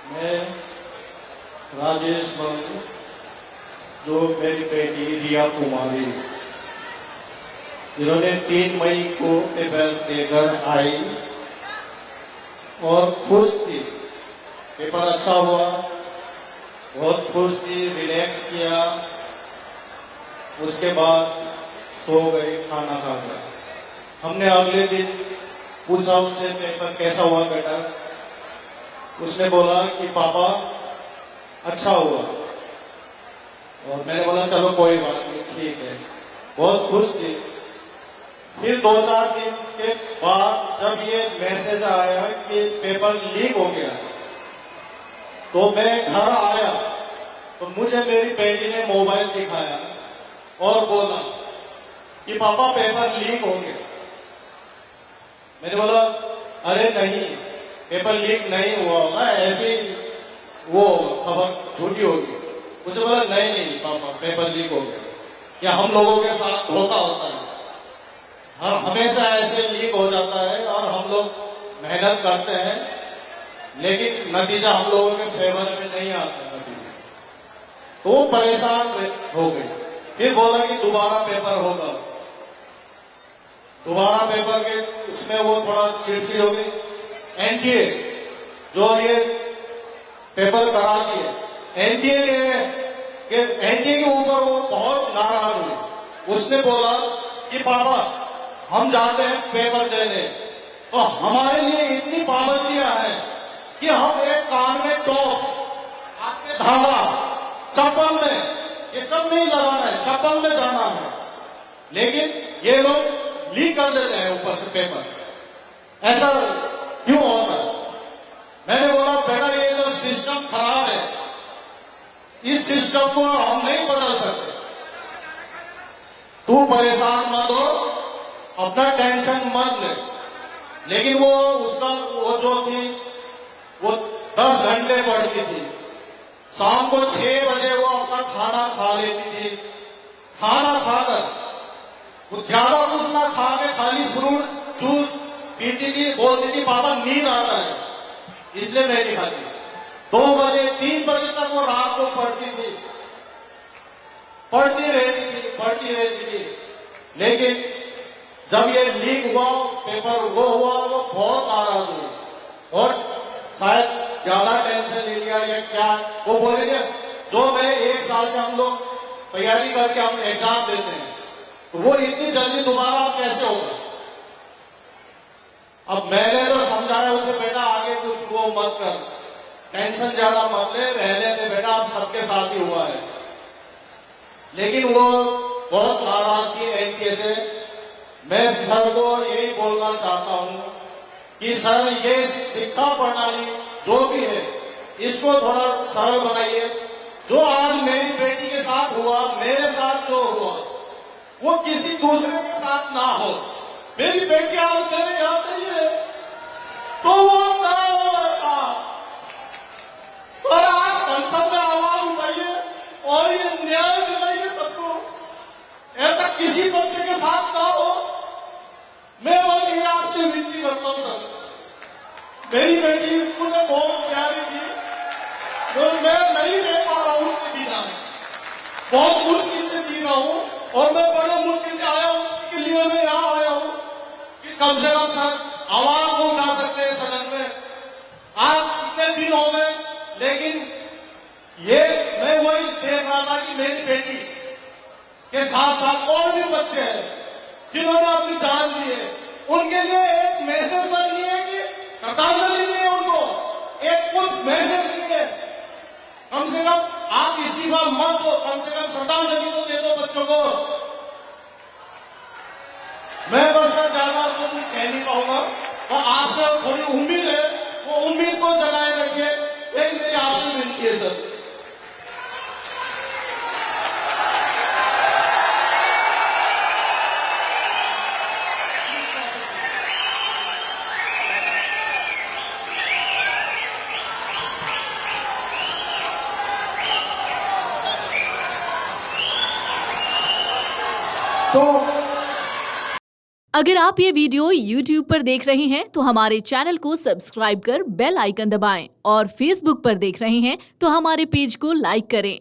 मैं राजेश बंग, जो मेरी बेटी रिया कुमारी, जिन्होंने 3 मई को पेपर देकर आई और खुश थी। पेपर अच्छा हुआ, बहुत खुश थी, रिलैक्स किया। उसके बाद सो गई खाना खाकर। हमने अगले दिन पूछा उससे, पेपर कैसा हुआ बेटा? उसने बोला कि पापा अच्छा हुआ। और मैंने बोला चलो कोई बात नहीं, ठीक है। बहुत खुश थी। फिर 2-4 दिन के बाद जब ये मैसेज आया कि पेपर लीक हो गया, तो मैं घर आया तो मुझे मेरी बेटी ने मोबाइल दिखाया और बोला कि पापा पेपर लीक हो गया। मैंने बोला अरे नहीं, पेपर लीक नहीं हुआ होगा, ऐसी वो खबर झूठी होगी। उसने बोला नहीं नहीं पापा, पेपर लीक हो गया। क्या हम लोगों के साथ धोखा होता है? हाँ, हमेशा ऐसे लीक हो जाता है और हम लोग मेहनत करते हैं, लेकिन नतीजा हम लोगों के फेवर में नहीं आता कभी। तो परेशान हो गई। फिर बोला कि दोबारा पेपर होगा। दोबारा पेपर के उसमें वो थोड़ा चिड़चिड़ हो गई। एनटीए जो ये पेपर करा दिए, एनटीए के ऊपर वो बहुत नाराज हुई। उसने बोला कि पापा हम जाते हैं पेपर देने, तो हमारे लिए इतनी पाबंदियां हैं कि हम एक कान में टॉप, हाथ में धागा, चप्पल में ये सब नहीं लगाना है, चप्पल में जाना है। लेकिन ये लोग लीक कर देते हैं ऊपर से पेपर। ऐसा क्यों होता है? मैंने बोला बेटा ये जो सिस्टम खराब है, इस सिस्टम को हम नहीं बदल सकते। तू परेशान मत हो, अपना टेंशन मत ले। लेकिन वो उसका वो जो थी वो 10 घंटे पढ़ती थी। शाम को 6 बजे वो अपना खाना खा लेती थी। खाना खाकर वो ज्यादा कुछ ना खा के खाली फ्रूट जूस पीती थी। बोलती थी पापा नींद आ रहा है, इसलिए नहीं खाती। 2 बजे 3 बजे तक वो रात को पढ़ती थी, पढ़ती रहती थी। लेकिन जब ये लीक हुआ पेपर, वो हुआ, वो बहुत नाराज हुई और शायद ज्यादा टेंशन ले लिया या क्या। वो बोलेंगे जो मैं 1 साल से हम लोग तैयारी करके हम एग्जाम देते हैं, तो वो इतनी जल्दी दोबारा कैसे होगा? अब मैंने तो समझाया उसे, बेटा आगे कुछ वो मत कर, टेंशन ज्यादा मत ले, रहने दे बेटा, अब सबके साथ ही हुआ है। लेकिन वो बहुत नाराज थी एनटीए से। मैं सर को यही बोलना चाहता हूं कि सर ये शिक्षा प्रणाली जो भी है इसको थोड़ा सरल बनाइए। जो आज मेरी बेटी के साथ हुआ, मेरे साथ जो हुआ, वो किसी दूसरे के साथ ना हो। मेरी बेटी आज मेरे यहाँ पे है तो वो डरा हुआ था। सर आज संसद में आवाज उठाइए और ये न्याय दिलाइए सबको, ऐसा किसी बच्चे के साथ ना हो। मैं बस ये आपसे विनती करता हूं सर, मेरी बेटी मुझे बहुत प्यारी थी, तो मैं नहीं दे पा रहा हूं उसके बिना, बहुत मुश्किल से जी रहा हूं। और मैं बड़े मुश्किल से आया हूं, के लिए मैं यहां आया हूं कि कम से कम सर आवाज को उठा सकते हैं सदन में। आज कितने दिन हो गए, लेकिन ये मैं वही देख रहा था कि मेरी बेटी के साथ साथ और भी बच्चे हैं जिन्होंने अपनी जान दी है। उनके लिए एक मैसेज बन है कि श्रद्धांजलि नहीं है, उनको एक कुछ मैसेज नहीं है। कम से कम आप इस्तीफा मत दो, कम से कम श्रद्धांजलि तो दे दो बच्चों को। मैं बस ज्यादा तो कुछ कह नहीं पाऊंगा, और आपसे थोड़ी उम्मीद है, वो उम्मीद को जगाए रखिए, एक मेरी आपसे विनती है सर। तो अगर आप ये वीडियो YouTube पर देख रहे हैं तो हमारे चैनल को सब्सक्राइब कर बेल आइकन दबाएं और Facebook पर देख रहे हैं तो हमारे पेज को लाइक करें।